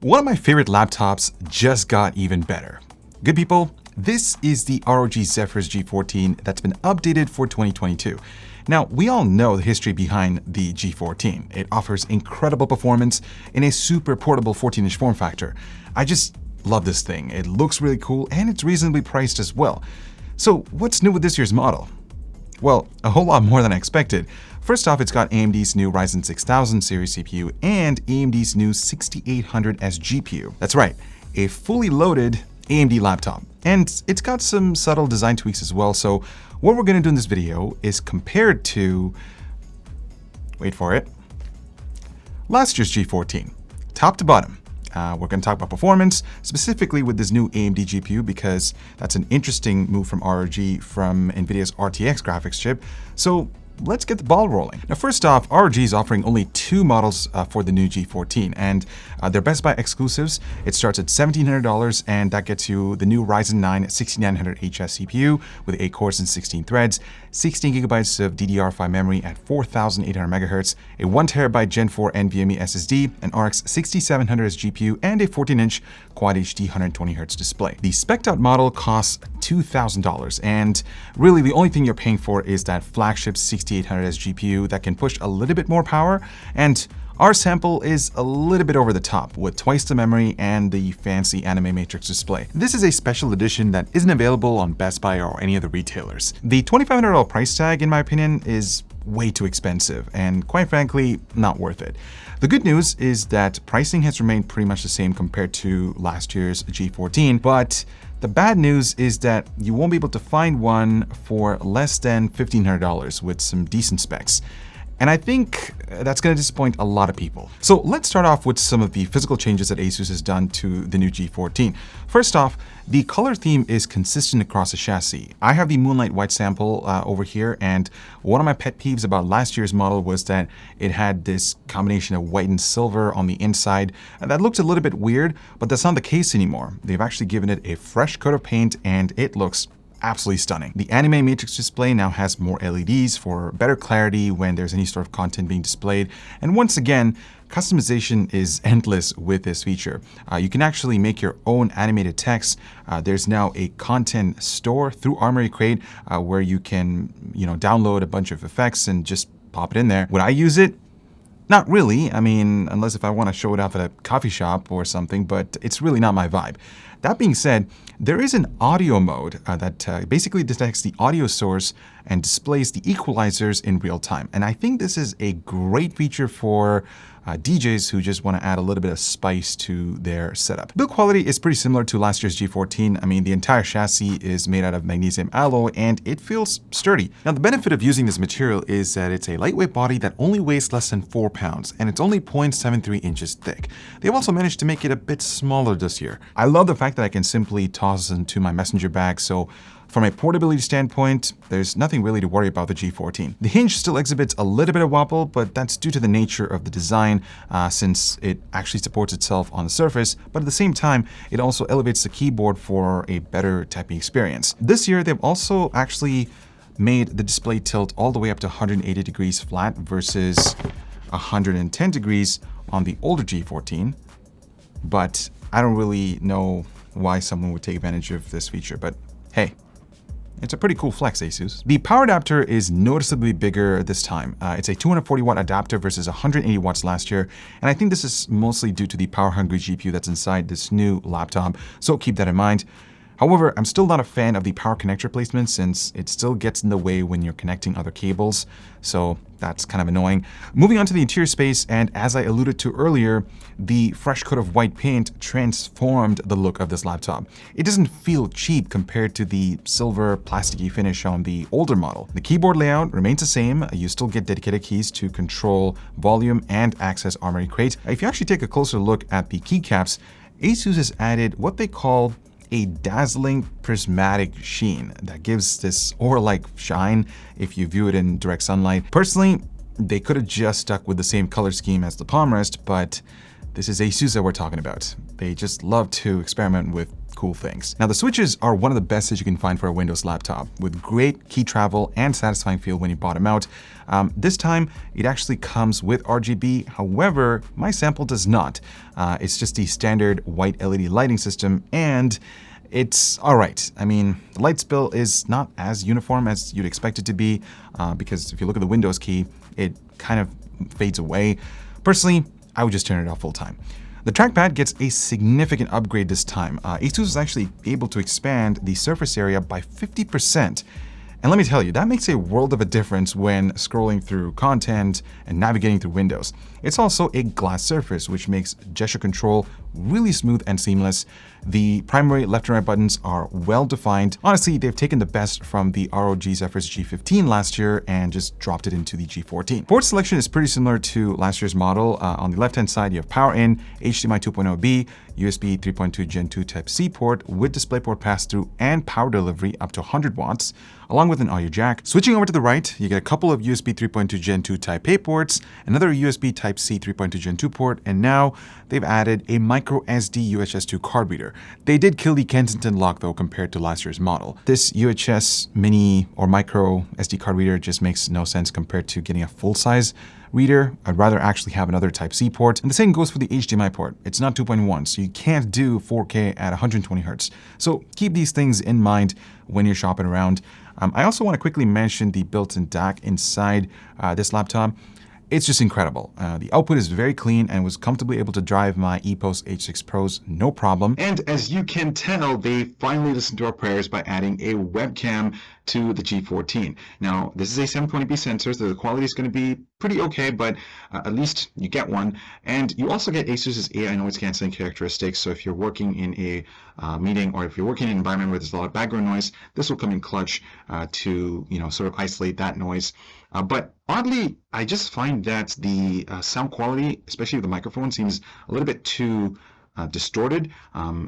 One of my favorite laptops just got even better. Good people, this is the ROG Zephyrus G14 that's been updated for 2022. Now, we all know the history behind the G14. It offers incredible performance in a super portable 14-inch form factor. I just love this thing. It looks really cool and it's reasonably priced as well. So what's new with this year's model? Well, a whole lot more than I expected. First off, it's got AMD's new Ryzen 6000 series CPU and AMD's new 6800S GPU. That's right, a fully loaded AMD laptop. And it's got some subtle design tweaks as well. So what we're gonna do in this video is compare it to, wait for it, last year's G14, top to bottom. We're going to talk about performance, specifically with this new AMD GPU, because that's an interesting move from ROG from NVIDIA's RTX graphics chip. So let's get the ball rolling. Now, first off, ROG is offering only two models for the new G14, and they're Best Buy exclusives. It starts at $1,700, and that gets you the new Ryzen 9 6900HS CPU with 8 cores and 16 threads, 16 gigabytes of DDR5 memory at 4,800 megahertz, a 1TB Gen 4 NVMe SSD, an RX 6700S GPU, and a 14-inch Quad HD 120Hz display. The spec'd-out model costs $2,000, and really the only thing you're paying for is that flagship 6800S GPU that can push a little bit more power, and our sample is a little bit over the top with twice the memory and the fancy anime matrix display. This is a special edition that isn't available on Best Buy or any other retailers. The $2,500 price tag, in my opinion, is way too expensive and quite frankly, not worth it. The good news is that pricing has remained pretty much the same compared to last year's G14, but the bad news is that you won't be able to find one for less than $1,500 with some decent specs. And I think that's going to disappoint a lot of people. So let's start off with some of the physical changes that ASUS has done to the new G14. First off, the color theme is consistent across the chassis. I have the Moonlight White sample over here, and one of my pet peeves about last year's model was that it had this combination of white and silver on the inside. That looked a little bit weird, but that's not the case anymore. They've actually given it a fresh coat of paint, and it looks absolutely stunning. The anime matrix display now has more LEDs for better clarity when there's any sort of content being displayed. And once again, customization is endless with this feature. You can actually make your own animated text. There's now a content store through Armory Crate where you can, download a bunch of effects and just pop it in there. Would I use it? Not really. I mean, unless if I want to show it off at a coffee shop or something, but it's really not my vibe. That being said, there is an audio mode that basically detects the audio source and displays the equalizers in real time. And I think this is a great feature for DJs who just want to add a little bit of spice to their setup. Build quality is pretty similar to last year's G14. I mean, the entire chassis is made out of magnesium alloy and it feels sturdy. Now, the benefit of using this material is that it's a lightweight body that only weighs less than 4 pounds and it's only 0.73 inches thick. They've also managed to make it a bit smaller this year. I love the fact that I can simply toss it into my messenger bag, so from a portability standpoint, there's nothing really to worry about the G14. The hinge still exhibits a little bit of wobble, but that's due to the nature of the design since it actually supports itself on the surface, but at the same time, it also elevates the keyboard for a better typing experience. This year, they've also actually made the display tilt all the way up to 180 degrees flat versus 110 degrees on the older G14, but I don't really know why someone would take advantage of this feature, but hey, it's a pretty cool flex, ASUS. The power adapter is noticeably bigger this time. It's a 240 watt adapter versus 180 watts last year. And I think this is mostly due to the power-hungry GPU that's inside this new laptop, so keep that in mind. However, I'm still not a fan of the power connector placement since it still gets in the way when you're connecting other cables, so that's kind of annoying. Moving on to the interior space, and as I alluded to earlier, the fresh coat of white paint transformed the look of this laptop. It doesn't feel cheap compared to the silver plasticky finish on the older model. The keyboard layout remains the same. You still get dedicated keys to control volume and access Armory Crate. If you actually take a closer look at the keycaps, ASUS has added what they call a dazzling prismatic sheen that gives this aura-like shine if you view it in direct sunlight. Personally, they could have just stuck with the same color scheme as the palm rest, but this is ASUS that we're talking about. They just love to experiment with cool things. Now, the switches are one of the best that you can find for a Windows laptop, with great key travel and satisfying feel when you bottom out. This time, it actually comes with RGB. However, my sample does not. It's just the standard white LED lighting system, and it's all right. I mean, the light spill is not as uniform as you'd expect it to be, because if you look at the Windows key, it kind of fades away. Personally, I would just turn it off full time. The trackpad gets a significant upgrade this time. ASUS was actually able to expand the surface area by 50%. And let me tell you, that makes a world of a difference when scrolling through content and navigating through windows. It's also a glass surface, which makes gesture control really smooth and seamless. The primary left and right buttons are well defined. Honestly, they've taken the best from the ROG Zephyrus G14 last year and just dropped it into the G14. Port selection is pretty similar to last year's model. On the left-hand side, you have power in, HDMI 2.0B, USB 3.2 Gen 2 Type-C port with DisplayPort pass-through and power delivery up to 100 watts, along with an audio jack. Switching over to the right, you get a couple of USB 3.2 Gen 2 Type-A ports, another USB Type-C 3.2 Gen 2 port, and now they've added a micro SD UHS 2 card reader. They did kill the Kensington lock though compared to last year's model. This UHS mini or micro SD card reader just makes no sense compared to getting a full-size reader. I'd rather actually have another Type-C port. And the same goes for the HDMI port. It's not 2.1, so you can't do 4K at 120 Hz. So keep these things in mind when you're shopping around. I also want to quickly mention the built-in DAC inside this laptop. It's just incredible. The output is very clean and was comfortably able to drive my EPOS H6 Pros no problem. And as you can tell, they finally listened to our prayers by adding a webcam to the G14. Now, this is a 720p sensor, so the quality is going to be pretty okay, but at least you get one. And you also get ASUS's AI noise canceling characteristics. So if you're working in a meeting or if you're working in an environment where there's a lot of background noise, this will come in clutch to sort of isolate that noise. But oddly, I just find that the sound quality, especially with the microphone, seems a little bit too distorted.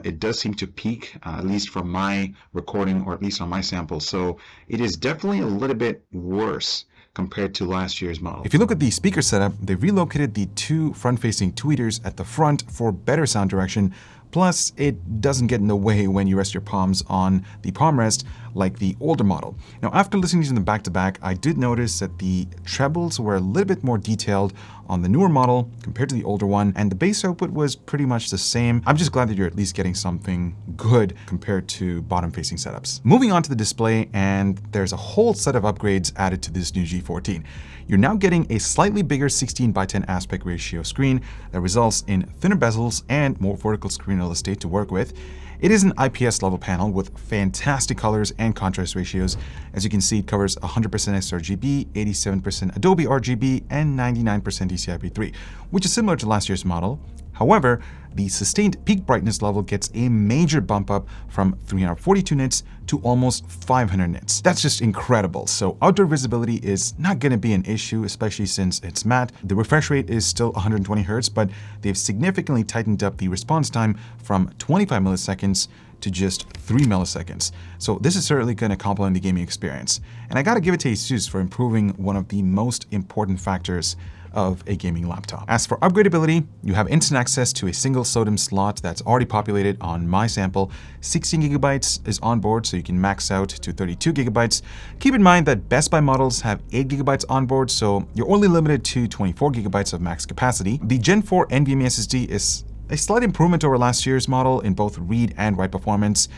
It does seem to peak, at least from my recording or at least on my sample. So it is definitely a little bit worse compared to last year's model. If you look at the speaker setup, they relocated the two front-facing tweeters at the front for better sound direction. Plus, it doesn't get in the way when you rest your palms on the palm rest like the older model. Now, after listening to them back-to-back, I did notice that the trebles were a little bit more detailed on the newer model compared to the older one, and the bass output was pretty much the same. I'm just glad that you're at least getting something good compared to bottom-facing setups. Moving on to the display, and there's a whole set of upgrades added to this new G14. You're now getting a slightly bigger 16:10 aspect ratio screen that results in thinner bezels and more vertical screen real estate to work with. It is an IPS level panel with fantastic colors and contrast ratios. As you can see, it covers 100% sRGB, 87% Adobe RGB, and 99% DCI-P3, which is similar to last year's model. However, the sustained peak brightness level gets a major bump up from 342 nits to almost 500 nits. That's just incredible. So outdoor visibility is not going to be an issue, especially since it's matte. The refresh rate is still 120 Hz, but they've significantly tightened up the response time from 25 milliseconds to just 3 milliseconds. So this is certainly going to complement the gaming experience. And I got to give it to ASUS for improving one of the most important factors of a gaming laptop. As for upgradability, you have instant access to a single SODIMM slot that's already populated on my sample. 16 gigabytes is on board, so you can max out to 32 gigabytes. Keep in mind that Best Buy models have 8 gigabytes on board, so you're only limited to 24 gigabytes of max capacity. The Gen 4 NVMe SSD is a slight improvement over last year's model in both read and write performance.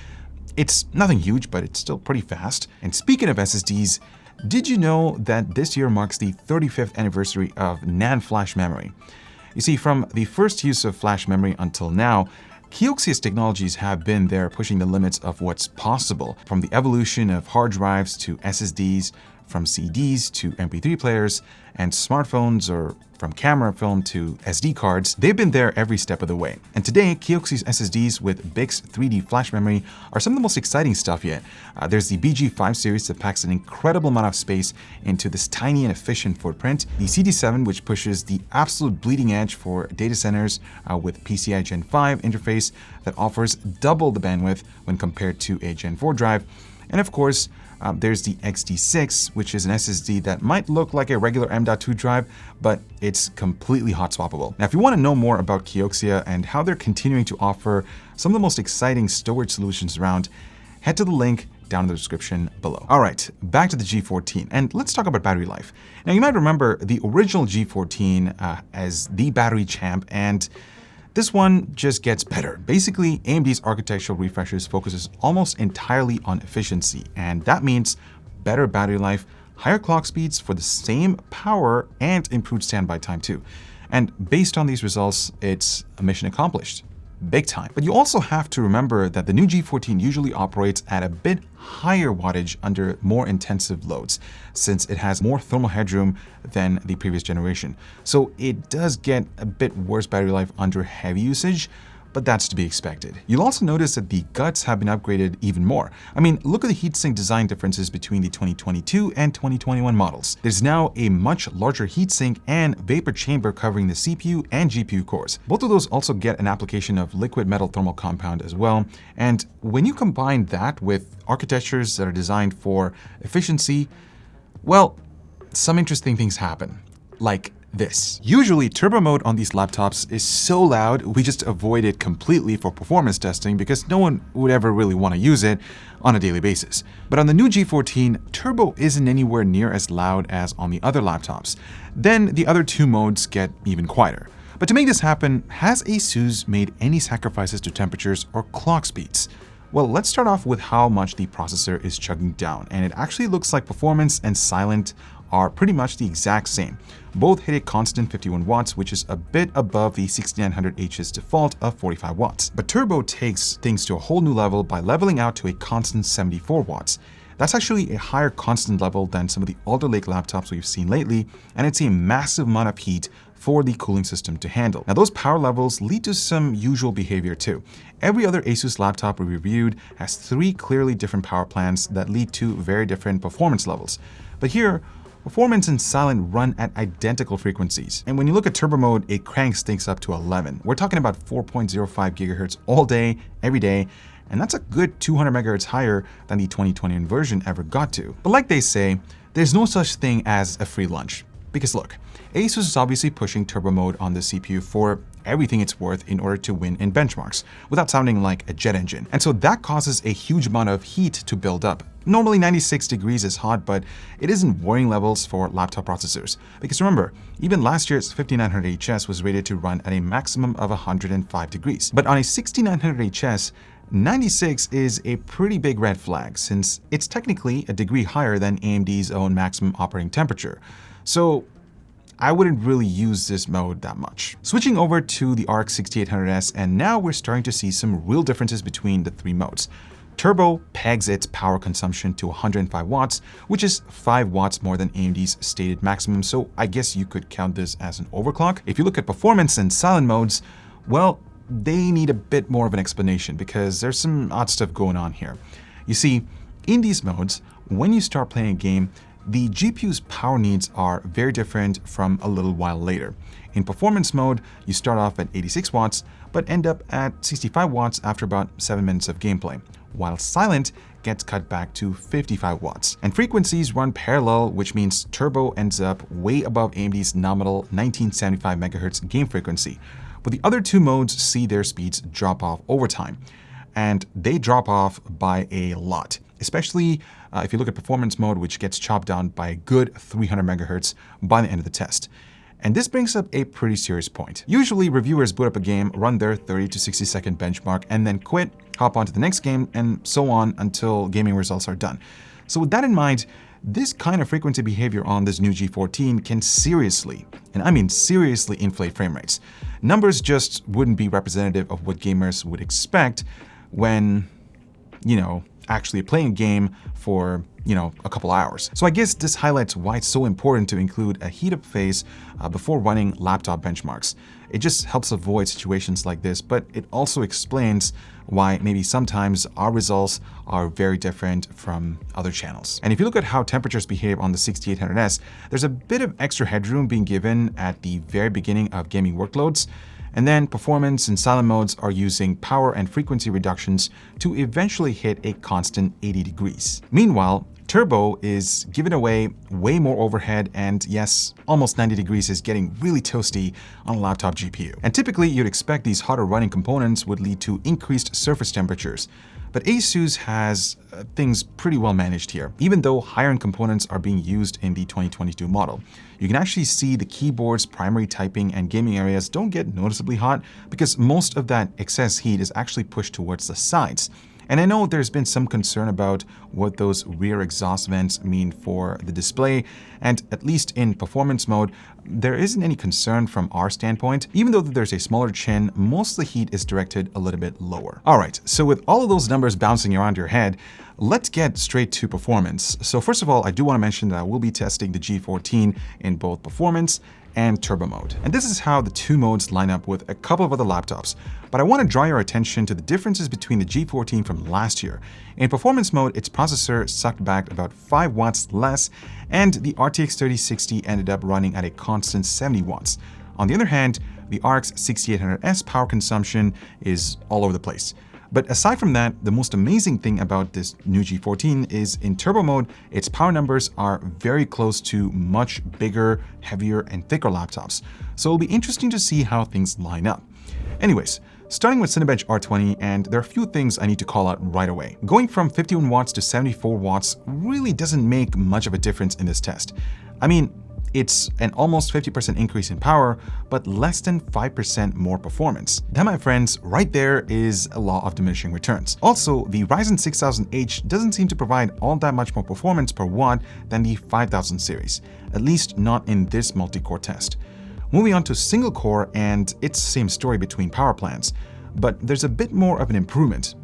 It's nothing huge, but it's still pretty fast. And speaking of SSDs, did you know that this year marks the 35th anniversary of NAND flash memory? You see, from the first use of flash memory until now, Kioxia's technologies have been there pushing the limits of what's possible, from the evolution of hard drives to SSDs, from CDs to MP3 players and smartphones, or from camera film to SD cards. They've been there every step of the way. And today, Kioxia's SSDs with BIC's 3D flash memory are some of the most exciting stuff yet. There's the BG5 series that packs an incredible amount of space into this tiny and efficient footprint. The CD7, which pushes the absolute bleeding edge for data centers with PCI Gen 5 interface that offers double the bandwidth when compared to a Gen 4 drive. And of course, there's the XT6, which is an SSD that might look like a regular M.2 drive, but it's completely hot swappable. Now, if you want to know more about Kioxia and how they're continuing to offer some of the most exciting storage solutions around, head to the link down in the description below. All right, back to the G14, and let's talk about battery life. Now, you might remember the original G14 as the battery champ, and this one just gets better. Basically, AMD's architectural refreshers focuses almost entirely on efficiency, and that means better battery life, higher clock speeds for the same power, and improved standby time too. And based on these results, it's a mission accomplished. Big time. But you also have to remember that the new G14 usually operates at a bit higher wattage under more intensive loads, since it has more thermal headroom than the previous generation. So it does get a bit worse battery life under heavy usage, but that's to be expected. You'll also notice that the guts have been upgraded even more. I mean, look at the heatsink design differences between the 2022 and 2021 models. There's now a much larger heatsink and vapor chamber covering the CPU and GPU cores. Both of those also get an application of liquid metal thermal compound as well. And when you combine that with architectures that are designed for efficiency, well, some interesting things happen, like this. Usually, turbo mode on these laptops is so loud, we just avoid it completely for performance testing because no one would ever really want to use it on a daily basis. But on the new G14, turbo isn't anywhere near as loud as on the other laptops. Then the other two modes get even quieter. But to make this happen, has ASUS made any sacrifices to temperatures or clock speeds? Well, let's start off with how much the processor is chugging down, and it actually looks like performance and silent are pretty much the exact same. Both hit a constant 51 watts, which is a bit above the 6900H's default of 45 watts. But turbo takes things to a whole new level by leveling out to a constant 74 watts. That's actually a higher constant level than some of the Alder Lake laptops we've seen lately, and it's a massive amount of heat for the cooling system to handle. Now, those power levels lead to some usual behavior too. Every other ASUS laptop we reviewed has 3 clearly different power plans that lead to very different performance levels. But here, performance and silent run at identical frequencies. And when you look at turbo mode, it cranks things up to 11. We're talking about 4.05 gigahertz all day, every day, and that's a good 200 megahertz higher than the 2020 version ever got to. But like they say, there's no such thing as a free lunch. Because look, ASUS is obviously pushing turbo mode on the CPU for everything it's worth in order to win in benchmarks, without sounding like a jet engine. And so that causes a huge amount of heat to build up. Normally 96 degrees is hot, but it isn't worrying levels for laptop processors. Because remember, even last year's 5900HS was rated to run at a maximum of 105 degrees. But on a 6900HS, 96 is a pretty big red flag, since it's technically a degree higher than AMD's own maximum operating temperature. So I wouldn't really use this mode that much. Switching over to the RX 6800S, and now we're starting to see some real differences between the 3 modes. Turbo pegs its power consumption to 105 watts, which is 5 watts more than AMD's stated maximum, so I guess you could count this as an overclock. If you look at performance and silent modes, well, they need a bit more of an explanation because there's some odd stuff going on here. You see, in these modes, when you start playing a game, the GPU's power needs are very different from a little while later. In performance mode, you start off at 86 watts, but end up at 65 watts after about 7 minutes of gameplay, while silent gets cut back to 55 watts. And frequencies run parallel, which means turbo ends up way above AMD's nominal 1975 MHz game frequency. But the other 2 modes see their speeds drop off over time, and they drop off by a lot, especially if you look at performance mode, which gets chopped down by a good 300 megahertz by the end of the test. And this brings up a pretty serious point. Usually, reviewers boot up a game, run their 30 to 60 second benchmark, and then quit, hop onto the next game, and so on until gaming results are done. So with that in mind, this kind of frequency behavior on this new G14 can seriously, and I mean seriously, inflate frame rates. Numbers just wouldn't be representative of what gamers would expect when, actually playing a game for, a couple hours. So I guess this highlights why it's so important to include a heat-up phase before running laptop benchmarks. It just helps avoid situations like this, but it also explains why maybe sometimes our results are very different from other channels. And if you look at how temperatures behave on the 6800S, there's a bit of extra headroom being given at the very beginning of gaming workloads. And then performance and silent modes are using power and frequency reductions to eventually hit a constant 80 degrees. Meanwhile, Turbo is giving away way more overhead, and yes, almost 90 degrees is getting really toasty on a laptop GPU. And typically you'd expect these hotter running components would lead to increased surface temperatures. But ASUS has things pretty well managed here, even though higher-end components are being used in the 2022 model. You can actually see the keyboard's primary typing and gaming areas don't get noticeably hot because most of that excess heat is actually pushed towards the sides. And I know there's been some concern about what those rear exhaust vents mean for the display, and at least in performance mode, there isn't any concern from our standpoint. Even though there's a smaller chin, most of the heat is directed a little bit lower. All right, so with all of those numbers bouncing around your head, let's get straight to performance. So first of all, I do want to mention that I will be testing the G14 in both performance and turbo mode. And this is how the two modes line up with a couple of other laptops. But I want to draw your attention to the differences between the G14 from last year. In performance mode, its processor sucked back about 5 watts less, and the RTX 3060 ended up running at a constant 70 watts. On the other hand, the RX 6800S power consumption is all over the place. But aside from that, the most amazing thing about this new G14 is in turbo mode, its power numbers are very close to much bigger, heavier, and thicker laptops. So it'll be interesting to see how things line up. Anyways, starting with Cinebench R20, and there are a few things I need to call out right away. Going from 51 watts to 74 watts really doesn't make much of a difference in this test. I mean, it's an almost 50% increase in power, but less than 5% more performance. That, my friends, right there is a law of diminishing returns. Also, the Ryzen 6000H doesn't seem to provide all that much more performance per watt than the 5000 series, at least not in this multi-core test. Moving on to single core, and it's the same story between power plans, but there's a bit more of an improvement.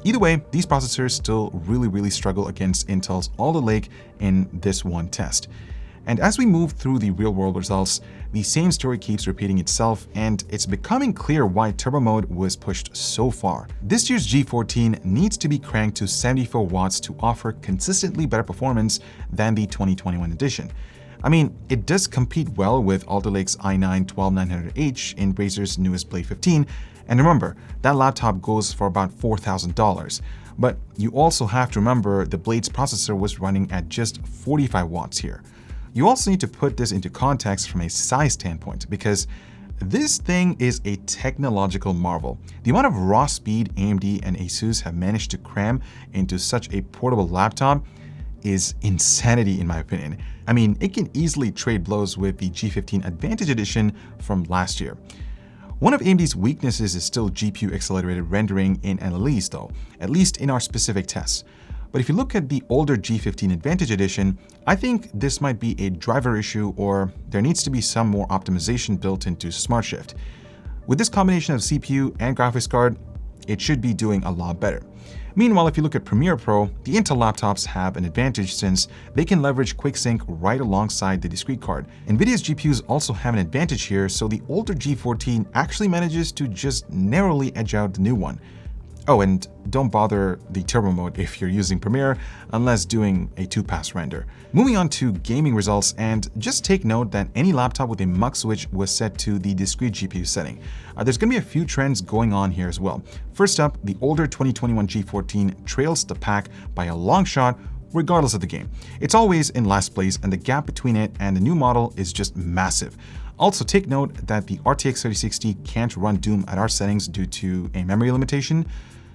Either way, these processors still really struggle against Intel's Alder Lake in this one test. And as we move through the real-world results, the same story keeps repeating itself, and it's becoming clear why turbo mode was pushed so far. This year's G14 needs to be cranked to 74 watts to offer consistently better performance than the 2021 edition. I mean, it does compete well with Alder Lake's i9-12900H in Razer's newest Blade 15, and remember, that laptop goes for about $4,000. But you also have to remember the Blade's processor was running at just 45 watts here. You also need to put this into context from a size standpoint, because this thing is a technological marvel. The amount of raw speed AMD and ASUS have managed to cram into such a portable laptop is insanity in my opinion. I mean, it can easily trade blows with the G15 Advantage Edition from last year. One of AMD's weaknesses is still GPU accelerated rendering in NLEs though, at least in our specific tests. But if you look at the older G15 Advantage Edition, I think this might be a driver issue, or there needs to be some more optimization built into SmartShift. With this combination of CPU and graphics card, it should be doing a lot better. Meanwhile, if you look at Premiere Pro, the Intel laptops have an advantage since they can leverage QuickSync right alongside the discrete card. NVIDIA's GPUs also have an advantage here, so the older G14 actually manages to just narrowly edge out the new one. Oh, and don't bother the turbo mode if you're using Premiere unless doing a 2-pass render. Moving on to gaming results, and just take note that any laptop with a mux switch was set to the discrete GPU setting. There's going to be a few trends going on here as well. First up, the older 2021 G14 trails the pack by a long shot regardless of the game. It's always in last place, and the gap between it and the new model is just massive. Also, take note that the RTX 3060 can't run Doom at our settings due to a memory limitation.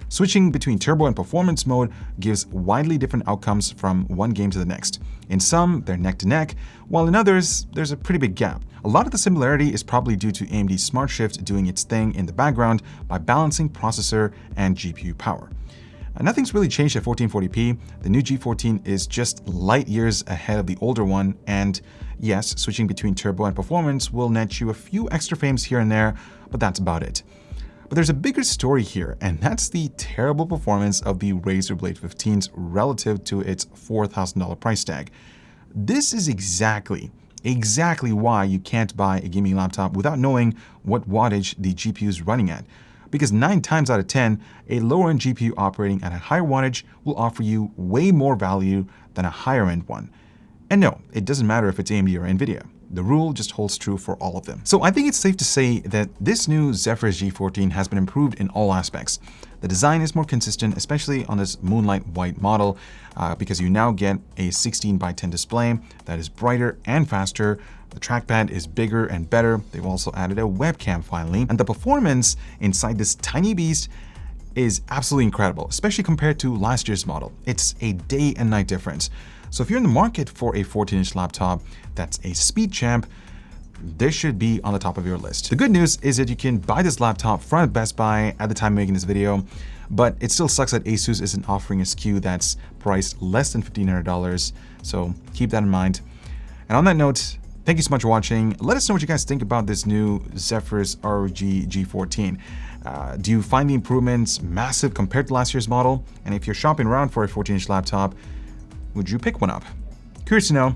Switching between turbo and performance mode gives widely different outcomes from one game to the next. In some, they're neck to neck, while in others, there's a pretty big gap. A lot of the similarity is probably due to AMD's SmartShift doing its thing in the background by balancing processor and GPU power. Nothing's really changed at 1440p. The new G14 is just light years ahead of the older one, and yes, switching between turbo and performance will net you a few extra frames here and there, but that's about it. But there's a bigger story here, and that's the terrible performance of the Razer Blade 15s relative to its $4,000 price tag. This is exactly why you can't buy a gaming laptop without knowing what wattage the GPU is running at. Because 9 times out of 10, a lower-end GPU operating at a higher wattage will offer you way more value than a higher-end one. And no, it doesn't matter if it's AMD or NVIDIA. The rule just holds true for all of them. So I think it's safe to say that this new Zephyrus G14 has been improved in all aspects. The design is more consistent, especially on this Moonlight White model, because you now get a 16:10 display that is brighter and faster. The trackpad is bigger and better. They've also added a webcam finally. And the performance inside this tiny beast is absolutely incredible, especially compared to last year's model. It's a day and night difference. So if you're in the market for a 14-inch laptop that's a speed champ, this should be on the top of your list. The good news is that you can buy this laptop from Best Buy at the time of making this video, but it still sucks that Asus isn't offering a SKU that's priced less than $1,500, so keep that in mind. And on that note, thank you so much for watching. Let us know what you guys think about this new Zephyrus ROG G14. Do you find the improvements massive compared to last year's model? And if you're shopping around for a 14-inch laptop, would you pick one up? Curious to know.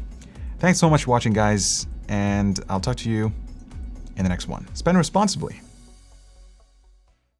Thanks so much for watching, guys, and I'll talk to you in the next one. Spend responsibly.